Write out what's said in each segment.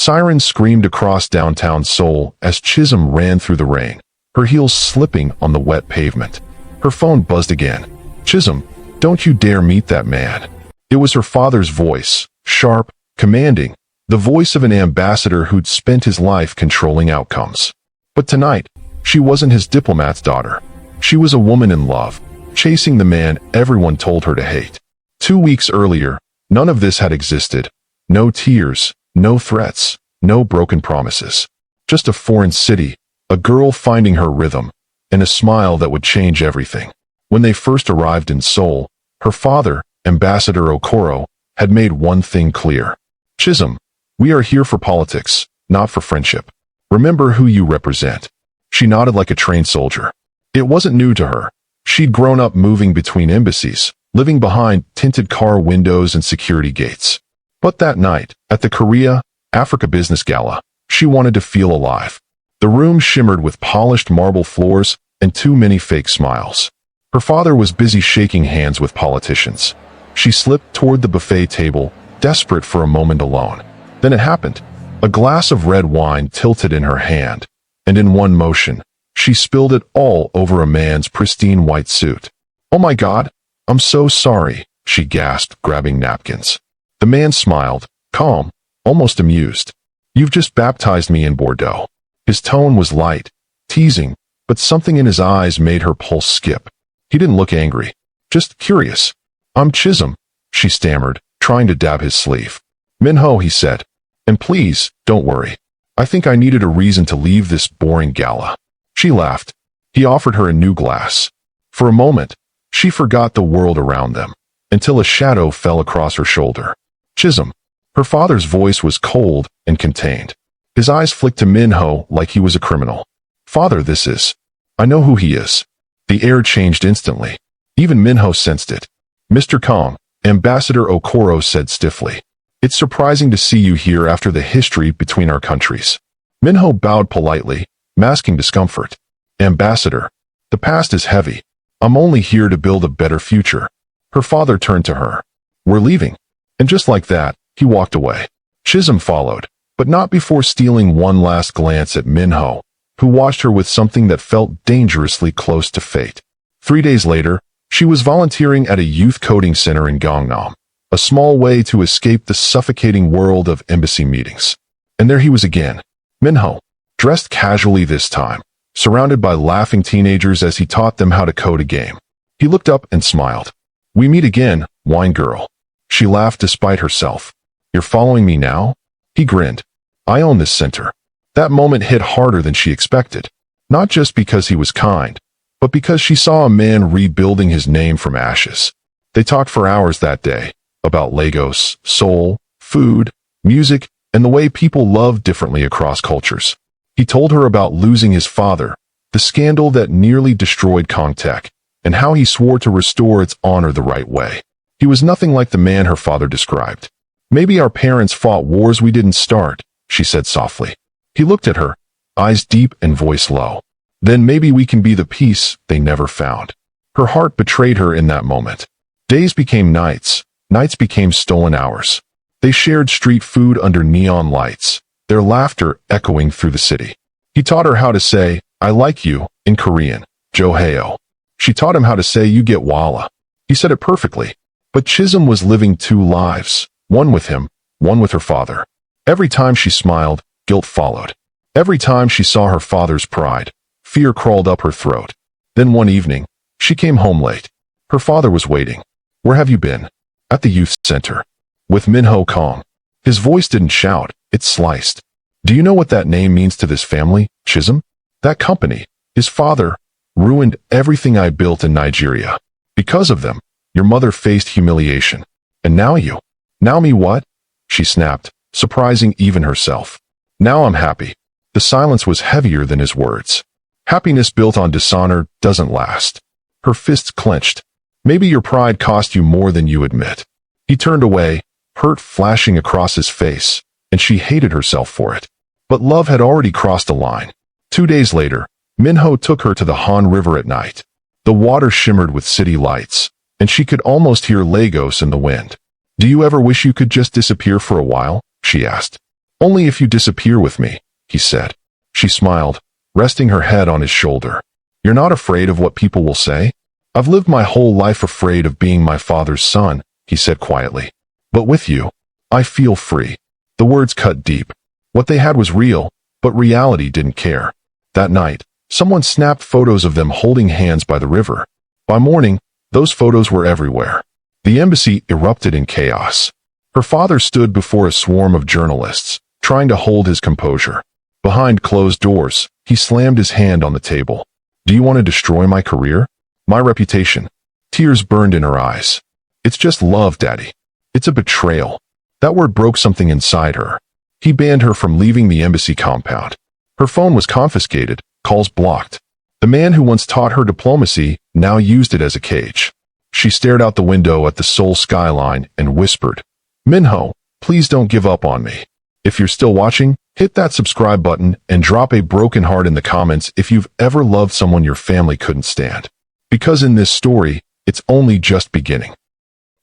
Sirens screamed across downtown Seoul as Chisom ran through the rain, her heels slipping on the wet pavement. Her phone buzzed again. "Chisom, don't you dare meet that man." It was her father's voice, sharp, commanding, the voice of an ambassador who'd spent his life controlling outcomes. But tonight, she wasn't his diplomat's daughter. She was a woman in love, chasing the man everyone told her to hate. 2 weeks earlier, none of this had existed. No tears, no threats, no broken promises. Just a foreign city, a girl finding her rhythm, and a smile that would change everything. When they first arrived in Seoul, her father, Ambassador Okoro, had made one thing clear. "Chisom, we are here for politics, not for friendship. Remember who you represent." She nodded like a trained soldier. It wasn't new to her. She'd grown up moving between embassies, living behind tinted car windows and security gates. But that night, at the Korea, Africa Business Gala, she wanted to feel alive. The room shimmered with polished marble floors and too many fake smiles. Her father was busy shaking hands with politicians. She slipped toward the buffet table, desperate for a moment alone. Then it happened. A glass of red wine tilted in her hand, and in one motion, she spilled it all over a man's pristine white suit. "Oh my God, I'm so sorry," she gasped, grabbing napkins. The man smiled, calm, almost amused. "You've just baptized me in Bordeaux." His tone was light, teasing, but something in his eyes made her pulse skip. He didn't look angry, just curious. "I'm Chisom," she stammered, trying to dab his sleeve. "Min-Ho," he said. "And please, don't worry. I think I needed a reason to leave this boring gala." She laughed. He offered her a new glass. For a moment, she forgot the world around them, until a shadow fell across her shoulder. "Chisom." Her father's voice was cold and contained. His eyes flicked to Min-Ho like he was a criminal. "Father, this is—" "I know who he is." The air changed instantly. Even Min-Ho sensed it. "Mr. Kong," Ambassador Okoro said stiffly. "It's surprising to see you here after the history between our countries." Min-Ho bowed politely, masking discomfort. "Ambassador, the past is heavy. I'm only here to build a better future." Her father turned to her. "We're leaving." And just like that, he walked away. Chisom followed, but not before stealing one last glance at Min-Ho, who watched her with something that felt dangerously close to fate. 3 days later, she was volunteering at a youth coding center in Gangnam, a small way to escape the suffocating world of embassy meetings. And there he was again, Min-Ho, dressed casually this time, surrounded by laughing teenagers as he taught them how to code a game. He looked up and smiled. "We meet again, wine girl." She laughed despite herself. "You're following me now?" He grinned. "I own this center." That moment hit harder than she expected, not just because he was kind, but because she saw a man rebuilding his name from ashes. They talked for hours that day, about Lagos, Seoul, food, music, and the way people love differently across cultures. He told her about losing his father, the scandal that nearly destroyed Kongtech, and how he swore to restore its honor the right way. He was nothing like the man her father described. "Maybe our parents fought wars we didn't start," she said softly. He looked at her, eyes deep and voice low. "Then maybe we can be the peace they never found." Her heart betrayed her in that moment. Days became nights, nights became stolen hours. They shared street food under neon lights, their laughter echoing through the city. He taught her how to say, "I like you," in Korean, Joheo. She taught him how to say, "You get walla." He said it perfectly. But Chisom was living 2 lives, one with him, one with her father. Every time she smiled, guilt followed. Every time she saw her father's pride, fear crawled up her throat. Then one evening, she came home late. Her father was waiting. "Where have you been?" "At the youth center." "With Min-Ho Kong." His voice didn't shout, it sliced. "Do you know what that name means to this family, Chisom? That company, his father, ruined everything I built in Nigeria. Because of them, your mother faced humiliation. And now you." "Now me what?" she snapped, surprising even herself. "Now I'm happy." The silence was heavier than his words. Happiness built on dishonor doesn't last. Her fists clenched. "Maybe your pride cost you more than you admit." He turned away, hurt flashing across his face, and she hated herself for it. But love had already crossed a line. 2 days later, Min-Ho took her to the Han River at night. The water shimmered with city lights, and she could almost hear Lagos in the wind. "Do you ever wish you could just disappear for a while?" she asked. Only if you disappear with me, he said. She smiled, resting her head on his shoulder. You're not afraid of what people will say? I've lived my whole life afraid of being my father's son, he said quietly. But with you, I feel free. The words cut deep. What they had was real, but reality didn't care. That night, someone snapped photos of them holding hands by the river. By morning, those photos were everywhere. The embassy erupted in chaos. Her father stood before a swarm of journalists, trying to hold his composure. Behind closed doors, he slammed his hand on the table. Do you want to destroy my career? My reputation? Tears burned in her eyes. It's just love, Daddy. It's a betrayal. That word broke something inside her. He banned her from leaving the embassy compound. Her phone was confiscated, calls blocked. The man who once taught her diplomacy now used it as a cage. She stared out the window at the Seoul skyline and whispered, Min-Ho, please don't give up on me. If you're still watching, hit that subscribe button and drop a broken heart in the comments if you've ever loved someone your family couldn't stand. Because in this story, it's only just beginning.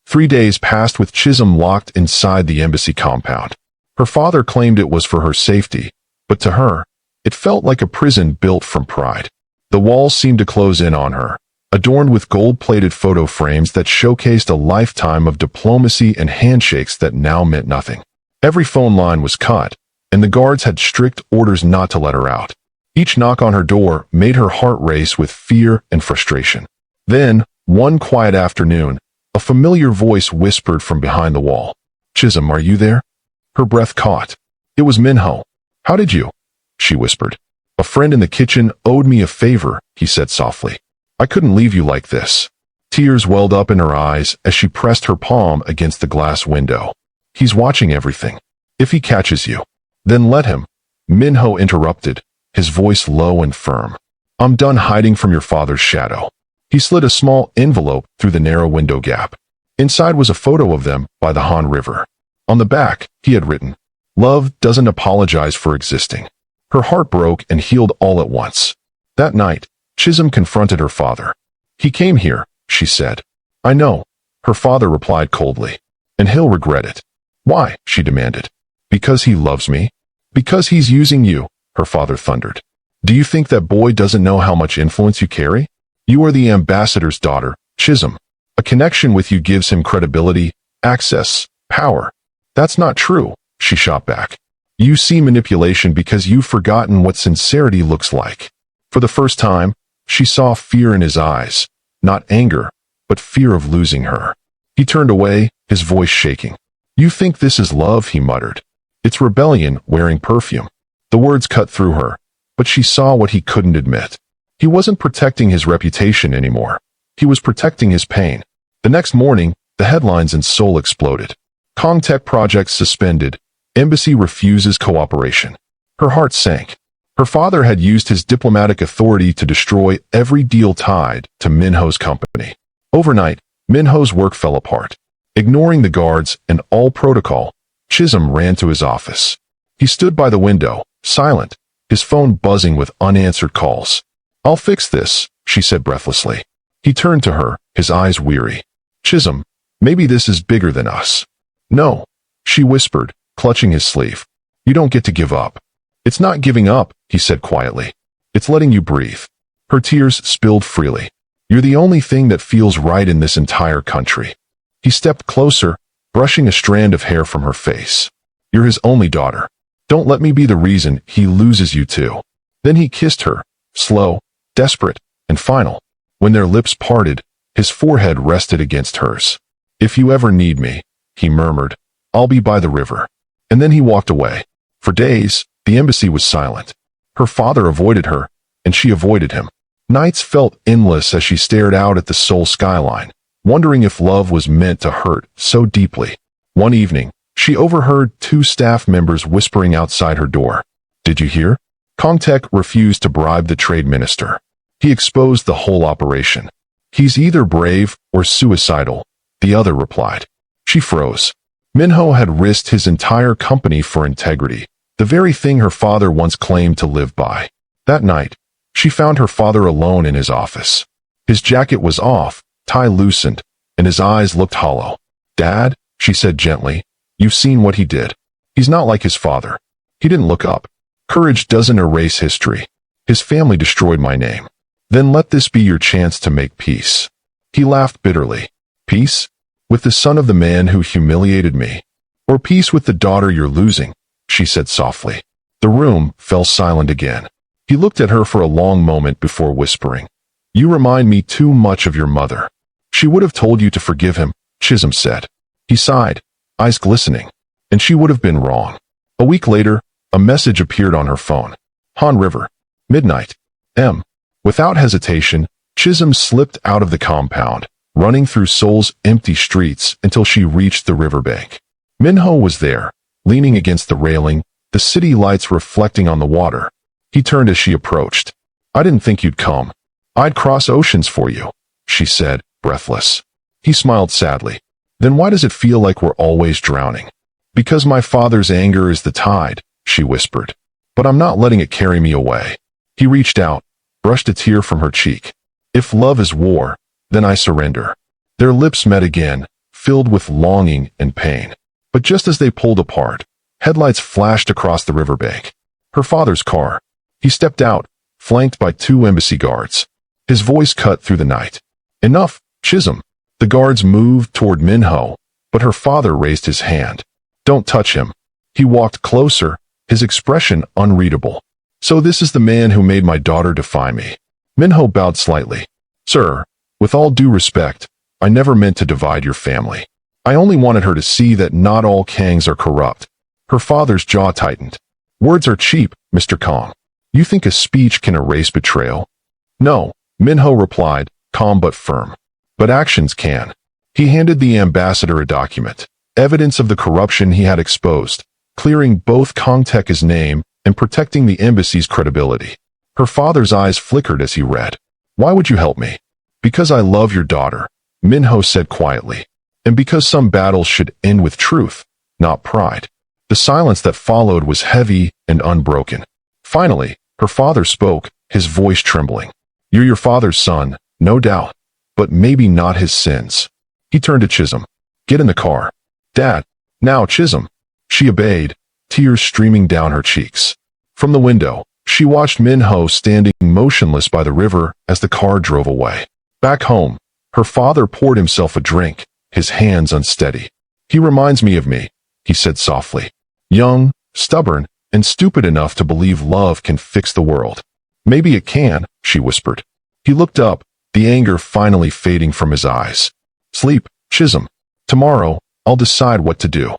3 days passed with Chisom locked inside the embassy compound. Her father claimed it was for her safety, but to her, it felt like a prison built from pride. The walls seemed to close in on her, adorned with gold-plated photo frames that showcased a lifetime of diplomacy and handshakes that now meant nothing. Every phone line was cut, and the guards had strict orders not to let her out. Each knock on her door made her heart race with fear and frustration. Then, one quiet afternoon, a familiar voice whispered from behind the wall. Chisom, are you there? Her breath caught. It was Min-Ho. How did you? She whispered. A friend in the kitchen owed me a favor, he said softly. I couldn't leave you like this. Tears welled up in her eyes as she pressed her palm against the glass window. He's watching everything. If he catches you, then let him. Min-Ho interrupted, his voice low and firm. I'm done hiding from your father's shadow. He slid a small envelope through the narrow window gap. Inside was a photo of them by the Han River. On the back, he had written, Love doesn't apologize for existing. Her heart broke and healed all at once. That night, Chisom confronted her father. He came here, she said. I know, her father replied coldly. And he'll regret it. Why? She demanded. Because he loves me? Because he's using you, her father thundered. Do you think that boy doesn't know how much influence you carry? You are the ambassador's daughter, Chisom. A connection with you gives him credibility, access, power. That's not true, she shot back. You see manipulation because you've forgotten what sincerity looks like. For the first time, she saw fear in his eyes, not anger, but fear of losing her. He turned away, his voice shaking. You think this is love, he muttered. It's rebellion wearing perfume. The words cut through her, but she saw what he couldn't admit. He wasn't protecting his reputation anymore. He was protecting his pain. The next morning, the headlines in Seoul exploded. Kongtech project suspended. Embassy refuses cooperation. Her heart sank. Her father had used his diplomatic authority to destroy every deal tied to Min-Ho's company. Overnight, Min-Ho's work fell apart. Ignoring the guards and all protocol, Chisom ran to his office. He stood by the window, silent, his phone buzzing with unanswered calls. I'll fix this, she said breathlessly. He turned to her, his eyes weary. Chisom, maybe this is bigger than us. No, she whispered, clutching his sleeve. You don't get to give up. It's not giving up, he said quietly. It's letting you breathe. Her tears spilled freely. You're the only thing that feels right in this entire country. He stepped closer, brushing a strand of hair from her face. You're his only daughter. Don't let me be the reason he loses you too. Then he kissed her, slow, desperate, and final. When their lips parted, his forehead rested against hers. If you ever need me, he murmured, I'll be by the river. And then he walked away. For days, the embassy was silent. Her father avoided her, and she avoided him. Nights felt endless as she stared out at the Seoul skyline, wondering if love was meant to hurt so deeply. One evening, she overheard 2 staff members whispering outside her door. Did you hear? Kongtech refused to bribe the trade minister. He exposed the whole operation. He's either brave or suicidal, the other replied. She froze. Min-Ho had risked his entire company for integrity, the very thing her father once claimed to live by. That night, she found her father alone in his office. His jacket was off, tie loosened, and his eyes looked hollow. Dad, she said gently, you've seen what he did. He's not like his father. He didn't look up. Courage doesn't erase history. His family destroyed my name. Then let this be your chance to make peace. He laughed bitterly. Peace? With the son of the man who humiliated me? Or peace with the daughter you're losing? She said softly. The room fell silent again. He looked at her for a long moment before whispering, You remind me too much of your mother. She would have told you to forgive him, Chisom said. He sighed, eyes glistening. And she would have been wrong. A week later, a message appeared on her phone. Han River. Midnight. M. Without hesitation, Chisom slipped out of the compound, running through Seoul's empty streets until she reached the riverbank. Min-Ho was there, leaning against the railing, the city lights reflecting on the water. He turned as she approached. I didn't think you'd come. I'd cross oceans for you, she said, breathless. He smiled sadly. Then why does it feel like we're always drowning? Because my father's anger is the tide, she whispered. But I'm not letting it carry me away. He reached out, brushed a tear from her cheek. If love is war, then I surrender. Their lips met again, filled with longing and pain. But just as they pulled apart, headlights flashed across the riverbank. Her father's car. He stepped out, flanked by 2 embassy guards. His voice cut through the night. Enough, Chisom. The guards moved toward Min-Ho, but her father raised his hand. Don't touch him. He walked closer, his expression unreadable. So this is the man who made my daughter defy me. Min-Ho bowed slightly. Sir, with all due respect, I never meant to divide your family. I only wanted her to see that not all Kangs are corrupt. Her father's jaw tightened. Words are cheap, Mr. Kong. You think a speech can erase betrayal? No, Min-Ho replied, calm but firm. But actions can. He handed the ambassador a document, evidence of the corruption he had exposed, clearing both Kong Tek's name and protecting the embassy's credibility. Her father's eyes flickered as he read. Why would you help me? Because I love your daughter, Min-Ho said quietly. And because some battles should end with truth, not pride. The silence that followed was heavy and unbroken. Finally, her father spoke, his voice trembling. You're your father's son, no doubt, but maybe not his sins. He turned to Chisom. Get in the car. Dad. Now, Chisom. She obeyed, tears streaming down her cheeks. From the window, she watched Min-Ho standing motionless by the river as the car drove away. Back home, her father poured himself a drink, his hands unsteady. He reminds me of me, he said softly. Young, stubborn, and stupid enough to believe love can fix the world. Maybe it can, she whispered. He looked up, the anger finally fading from his eyes. Sleep, Chisom. Tomorrow, I'll decide what to do.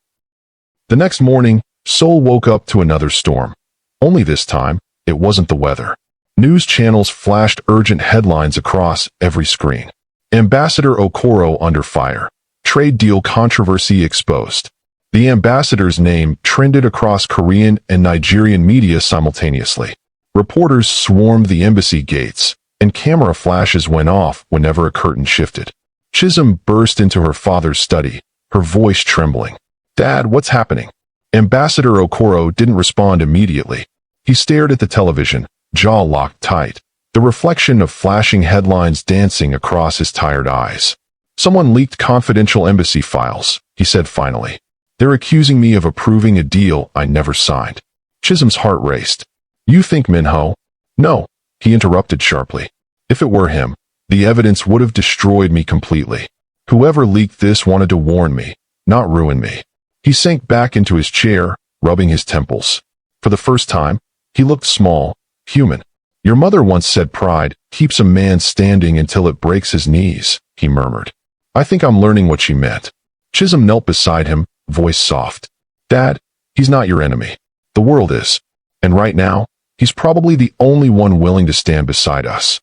The next morning, Seoul woke up to another storm. Only this time, it wasn't the weather. News channels flashed urgent headlines across every screen. Ambassador Okoro under fire. Trade deal controversy exposed. The ambassador's name trended across Korean and Nigerian media simultaneously. Reporters swarmed the embassy gates, and camera flashes went off whenever a curtain shifted. Chisom burst into her father's study, her voice trembling. Dad, what's happening? Ambassador Okoro didn't respond immediately. He stared at the television, jaw locked tight, the reflection of flashing headlines dancing across his tired eyes. Someone leaked confidential embassy files, he said finally. They're accusing me of approving a deal I never signed. Chisom's heart raced. You think Min-Ho? No, he interrupted sharply. If it were him, the evidence would have destroyed me completely. Whoever leaked this wanted to warn me, not ruin me. He sank back into his chair, rubbing his temples. For the first time, he looked small, human. Your mother once said pride keeps a man standing until it breaks his knees, he murmured. I think I'm learning what she meant. Chisom knelt beside him, voice soft. Dad, he's not your enemy. The world is. And right now, he's probably the only one willing to stand beside us.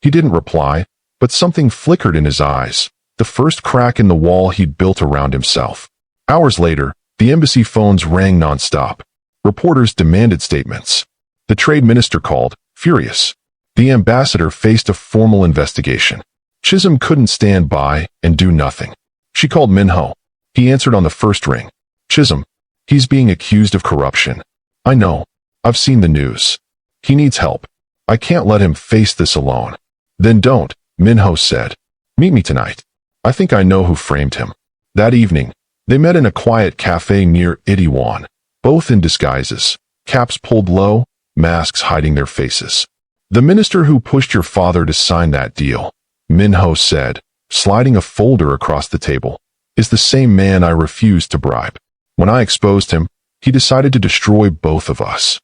He didn't reply, but something flickered in his eyes, the first crack in the wall he'd built around himself. Hours later, the embassy phones rang nonstop. Reporters demanded statements. The trade minister called, furious. The ambassador faced a formal investigation. Chisom couldn't stand by and do nothing. She called Min-Ho. He answered on the first ring. Chisom, he's being accused of corruption. I know. I've seen the news. He needs help. I can't let him face this alone. Then don't, Min-Ho said. Meet me tonight. I think I know who framed him. That evening, they met in a quiet cafe near Itaewon, both in disguises. caps pulled low, masks hiding their faces. "The minister who pushed your father to sign that deal," Min-Ho said, sliding a folder across the table, "is the same man I refused to bribe. When I exposed him, he decided to destroy both of us."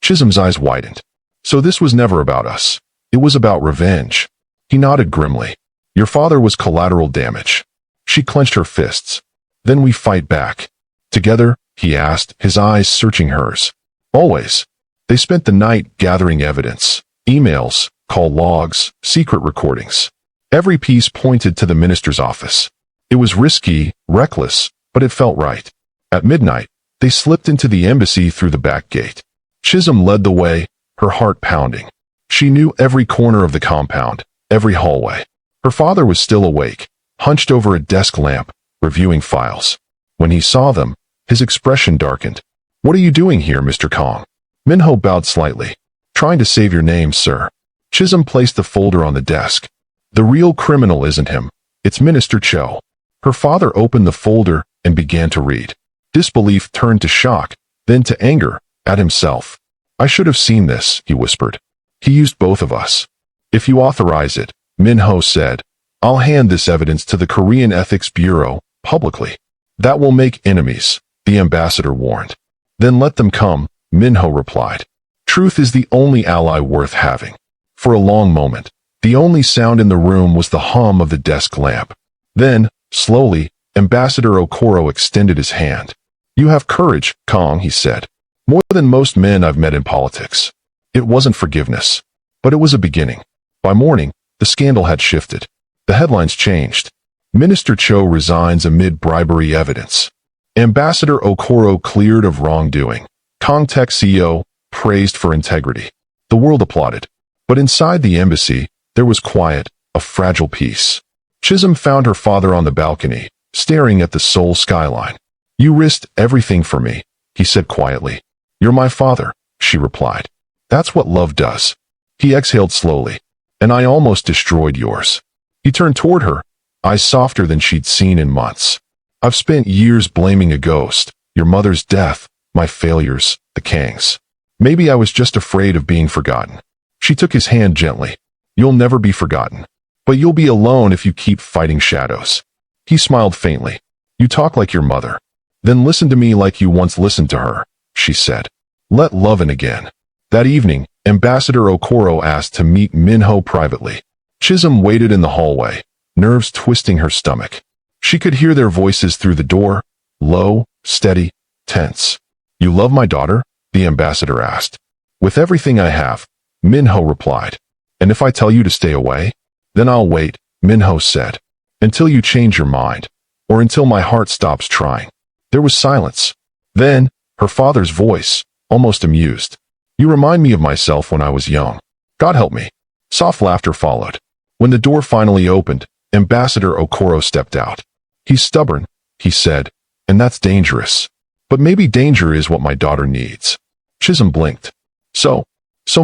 Chisom's eyes widened. "So this was never about us. It was about revenge." He nodded grimly. "Your father was collateral damage." She clenched her fists. "Then we fight back. Together?" he asked, his eyes searching hers. "Always." They spent the night gathering evidence. Emails, call logs, secret recordings. Every piece pointed to the minister's office. It was risky, reckless, but it felt right. At midnight, they slipped into the embassy through the back gate. Chisom led the way, her heart pounding. She knew every corner of the compound, every hallway. Her father was still awake, hunched over a desk lamp, reviewing files. When he saw them, his expression darkened. "What are you doing here, Mr. Kong?" Min-Ho bowed slightly. "Trying to save your name, sir." Chisom placed the folder on the desk. "The real criminal isn't him. It's Minister Cho." Her father opened the folder and began to read. Disbelief turned to shock, then to anger, at himself. "I should have seen this," he whispered. "He used both of us." "If you authorize it," Min-Ho said, "I'll hand this evidence to the Korean Ethics Bureau, publicly." "That will make enemies," the ambassador warned. "Then let them come," Min-Ho replied. "Truth is the only ally worth having." For a long moment, the only sound in the room was the hum of the desk lamp. Then, slowly, Ambassador Okoro extended his hand. "You have courage, Kong," he said. "More than most men I've met in politics." It wasn't forgiveness, but it was a beginning. By morning, the scandal had shifted. The headlines changed. Minister Cho resigns amid bribery evidence. Ambassador Okoro cleared of wrongdoing. Kong Tech CEO praised for integrity. The world applauded. But inside the embassy, there was quiet, a fragile peace. Chisom found her father on the balcony, staring at the Seoul skyline. "You risked everything for me," he said quietly. "You're my father," she replied. "That's what love does." He exhaled slowly. "And I almost destroyed yours." He turned toward her, eyes softer than she'd seen in months. "I've spent years blaming a ghost, your mother's death, my failures, the Kangs. Maybe I was just afraid of being forgotten." She took his hand gently. "You'll never be forgotten. But you'll be alone if you keep fighting shadows." He smiled faintly. "You talk like your mother. Then listen to me like you once listened to her," she said. "Let love in again." That evening, Ambassador Okoro asked to meet Min-Ho privately. Chisom waited in the hallway, nerves twisting her stomach. She could hear their voices through the door, low, steady, tense. "You love my daughter?" the ambassador asked. "With everything I have," Min-Ho replied. "And if I tell you to stay away?" "Then I'll wait," Min-Ho said. "Until you change your mind, or until my heart stops trying." There was silence. Then, her father's voice, almost amused. "You remind me of myself when I was young. God help me." Soft laughter followed. When the door finally opened, Ambassador Okoro stepped out. "He's stubborn," he said, "and that's dangerous. But maybe danger is what my daughter needs." Chisom blinked. So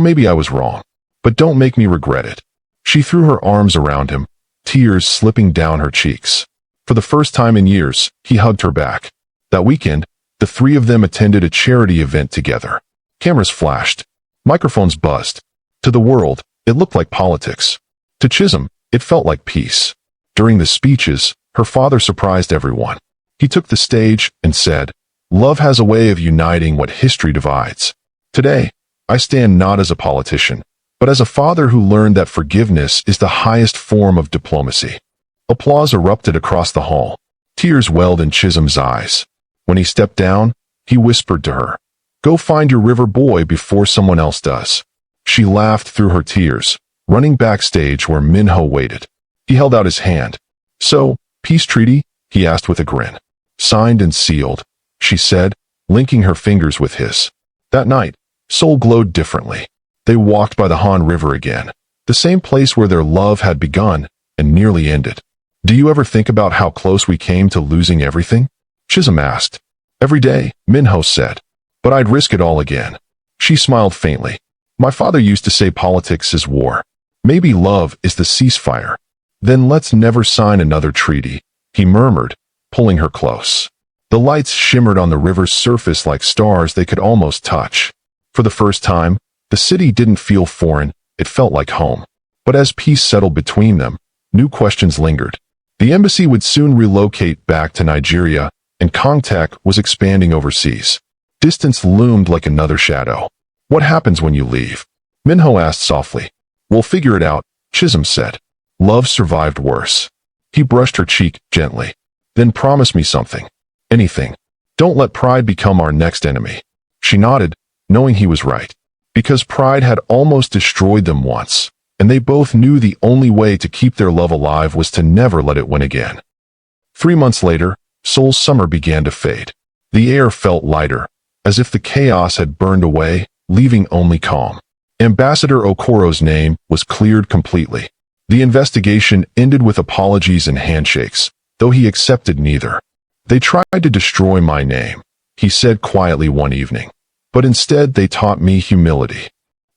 maybe I was wrong. But don't make me regret it." She threw her arms around him, tears slipping down her cheeks. For the first time in years, he hugged her back. That weekend, the three of them attended a charity event together. Cameras flashed. Microphones buzzed. To the world, it looked like politics. To Chisom, it felt like peace. During the speeches, her father surprised everyone. He took the stage and said, "Love has a way of uniting what history divides. Today, I stand not as a politician, but as a father who learned that forgiveness is the highest form of diplomacy." Applause erupted across the hall. Tears welled in Chisom's eyes. When he stepped down, he whispered to her, "Go find your river boy before someone else does." She laughed through her tears, running backstage where Min-Ho waited. He held out his hand. "So, peace treaty?" he asked with a grin. "Signed and sealed," she said, linking her fingers with his. That night, Seoul glowed differently. They walked by the Han River again, the same place where their love had begun and nearly ended. "Do you ever think about how close we came to losing everything?" Chisom asked. "Every day," Min-Ho said. "But I'd risk it all again." She smiled faintly. "My father used to say politics is war. Maybe love is the ceasefire." "Then let's never sign another treaty," he murmured, pulling her close. The lights shimmered on the river's surface like stars they could almost touch. For the first time, the city didn't feel foreign, it felt like home. But as peace settled between them, new questions lingered. The embassy would soon relocate back to Nigeria, and contact was expanding overseas. Distance loomed like another shadow. What happens when you leave? Min-Ho asked softly. We'll figure it out, Chisom said. Love survived worse. He brushed her cheek gently. Then promise me something. Anything. Don't let pride become our next enemy. She nodded, knowing he was right. Because pride had almost destroyed them once, and they both knew the only way to keep their love alive was to never let it win again. 3 months later, Seoul's summer began to fade. The air felt lighter, as if the chaos had burned away, leaving only calm. Ambassador Okoro's name was cleared completely. The investigation ended with apologies and handshakes, though he accepted neither. They tried to destroy my name, he said quietly one evening. But instead they taught me humility.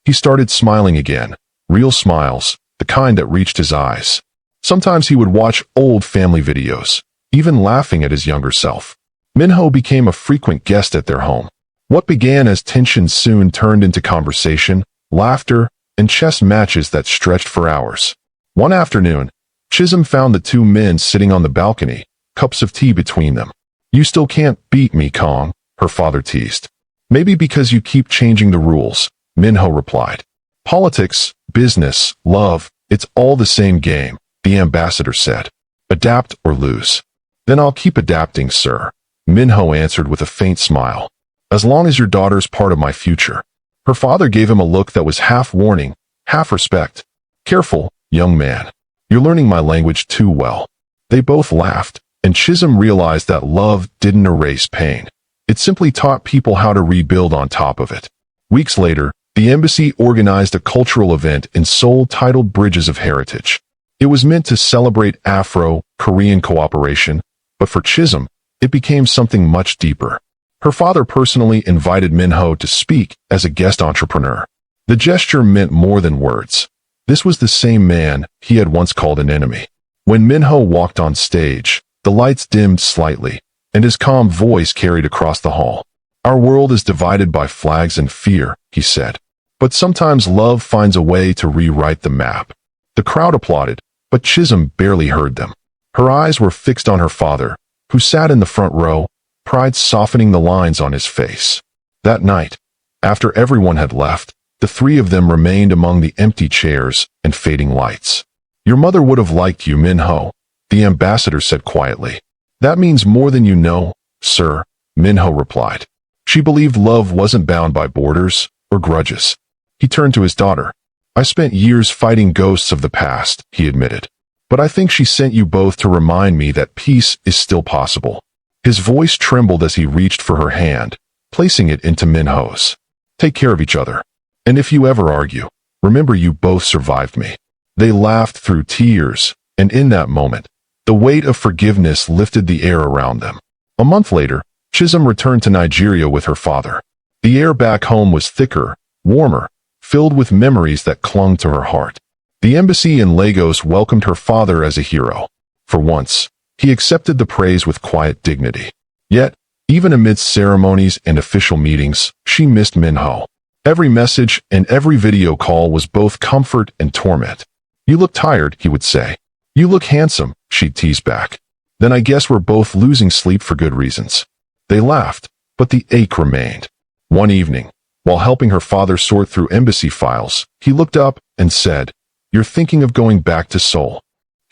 He started smiling again, real smiles, the kind that reached his eyes. Sometimes he would watch old family videos, even laughing at his younger self. Min-Ho became a frequent guest at their home. What began as tension soon turned into conversation, laughter, and chess matches that stretched for hours. One afternoon, Chisom found the two men sitting on the balcony, cups of tea between them. You still can't beat me, Kong, her father teased. Maybe because you keep changing the rules, Min-Ho replied. Politics, business, love, it's all the same game, the ambassador said. Adapt or lose. Then I'll keep adapting, sir, Min-Ho answered with a faint smile. As long as your daughter's part of my future. Her father gave him a look that was half warning, half respect. Careful, young man. You're learning my language too well. They both laughed, and Chisom realized that love didn't erase pain. It simply taught people how to rebuild on top of it. Weeks later, the embassy organized a cultural event in Seoul titled Bridges of Heritage. It was meant to celebrate Afro-Korean cooperation, but for Chisom, it became something much deeper. Her father personally invited Min-Ho to speak as a guest entrepreneur. The gesture meant more than words. This was the same man he had once called an enemy. When Min-Ho walked on stage, the lights dimmed slightly, and his calm voice carried across the hall. Our world is divided by flags and fear, he said. But sometimes love finds a way to rewrite the map. The crowd applauded, but Chisom barely heard them. Her eyes were fixed on her father, who sat in the front row, pride softening the lines on his face. That night, after everyone had left, the three of them remained among the empty chairs and fading lights. Your mother would have liked you, Min-Ho, the ambassador said quietly. That means more than you know, sir, Min-Ho replied. She believed love wasn't bound by borders or grudges. He turned to his daughter. I spent years fighting ghosts of the past, he admitted. But I think she sent you both to remind me that peace is still possible. His voice trembled as he reached for her hand, placing it into Min-Ho's. Take care of each other. And if you ever argue, remember you both survived me. They laughed through tears, and in that moment, the weight of forgiveness lifted the air around them. A month later, Chisom returned to Nigeria with her father. The air back home was thicker, warmer, filled with memories that clung to her heart. The embassy in Lagos welcomed her father as a hero. For once, he accepted the praise with quiet dignity. Yet, even amidst ceremonies and official meetings, she missed Min-Ho. Every message and every video call was both comfort and torment. You look tired, he would say. You look handsome, she'd tease back. Then I guess we're both losing sleep for good reasons. They laughed, but the ache remained. One evening, while helping her father sort through embassy files, he looked up and said, You're thinking of going back to Seoul.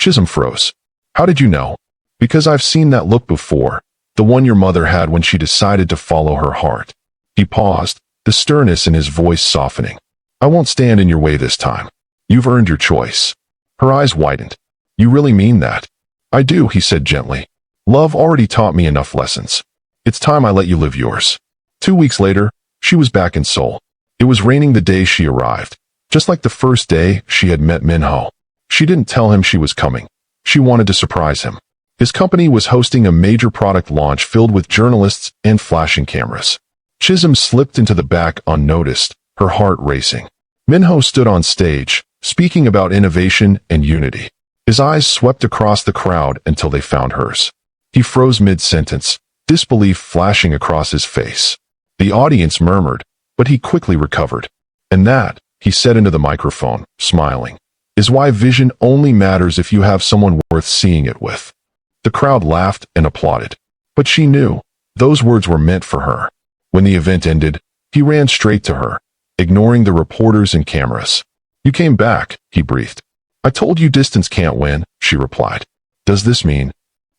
Chisom froze. How did you know? Because I've seen that look before, the one your mother had when she decided to follow her heart. He paused, the sternness in his voice softening. I won't stand in your way this time. You've earned your choice. Her eyes widened. You really mean that? I do, he said gently. Love already taught me enough lessons. It's time I let you live yours. 2 weeks later, she was back in Seoul. It was raining the day she arrived, just like the first day she had met Min-Ho. She didn't tell him she was coming. She wanted to surprise him. His company was hosting a major product launch filled with journalists and flashing cameras. Chisom slipped into the back unnoticed, her heart racing. Min-Ho stood on stage, speaking about innovation and unity. His eyes swept across the crowd until they found hers. He froze mid-sentence, disbelief flashing across his face. The audience murmured, but he quickly recovered. And that, he said into the microphone, smiling, is why vision only matters if you have someone worth seeing it with. The crowd laughed and applauded. But she knew those words were meant for her. When the event ended, he ran straight to her, ignoring the reporters and cameras. "You came back," he breathed. "I told you distance can't win," she replied. "Does this mean?"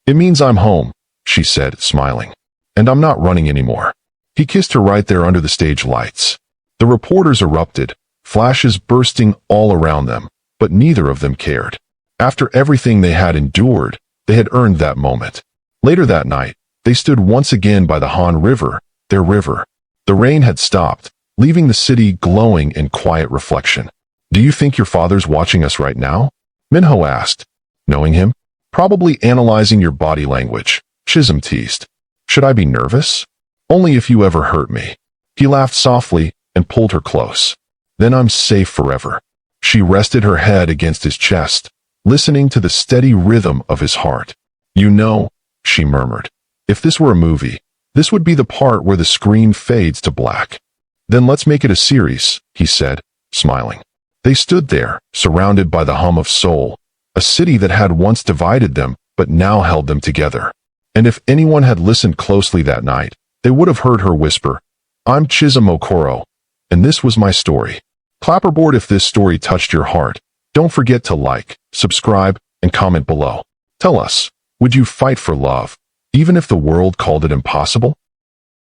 "It means I'm home," she said, smiling. "And I'm not running anymore." He kissed her right there under the stage lights. The reporters erupted, flashes bursting all around them, but neither of them cared. After everything they had endured, they had earned that moment. Later that night, they stood once again by the Han River, their river. The rain had stopped, leaving the city glowing in quiet reflection. "Do you think your father's watching us right now?" Min-Ho asked. "Knowing him? Probably analyzing your body language," Chisom teased. "Should I be nervous?" "Only if you ever hurt me." He laughed softly and pulled her close. "Then I'm safe forever." She rested her head against his chest, listening to the steady rhythm of his heart. "You know," she murmured, "if this were a movie, this would be the part where the screen fades to black." "Then let's make it a series," he said, smiling. They stood there, surrounded by the hum of Seoul, a city that had once divided them but now held them together. And if anyone had listened closely that night, they would have heard her whisper, "I'm Chisom Okoro, and this was my story." Clapperboard if this story touched your heart. Don't forget to like, subscribe, and comment below. Tell us, would you fight for love, even if the world called it impossible?